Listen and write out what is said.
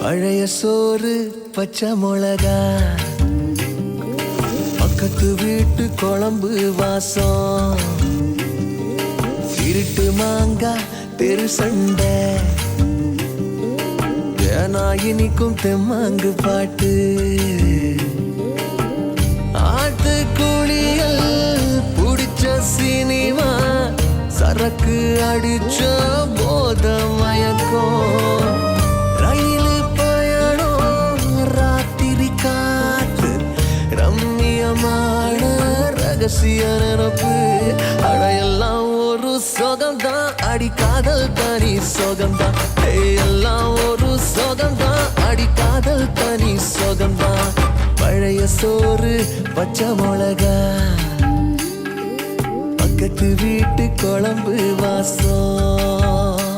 பழைய சோறு பச்சை மிளகா, பக்கத்து வீட்டு குழம்பு வாசம், இருட்டு மாங்கா தெரு சண்டை, ஏனா இனிக்கும் தெம்மாங்கு பாட்டு, ஆட்டு குளியல் புடிச்ச சினிமா, சரக்கு அடிச்ச போத மயக்கம், ரயிலு பயணம் ராத்திரி காத்து, ரம்மியமான ரகசிய நினப்பு, அடையெல்லாம் ஒரு சோகம்தான், அடி காதல் தனி சோகம்தான், எல்லாம் ஒரு சோகம்தான், அடி காதல் தனி சோகம்தான். பழைய சோறு பச்சை மிளகா, பக்கத்து வீட்டு குழம்பு வாசம்.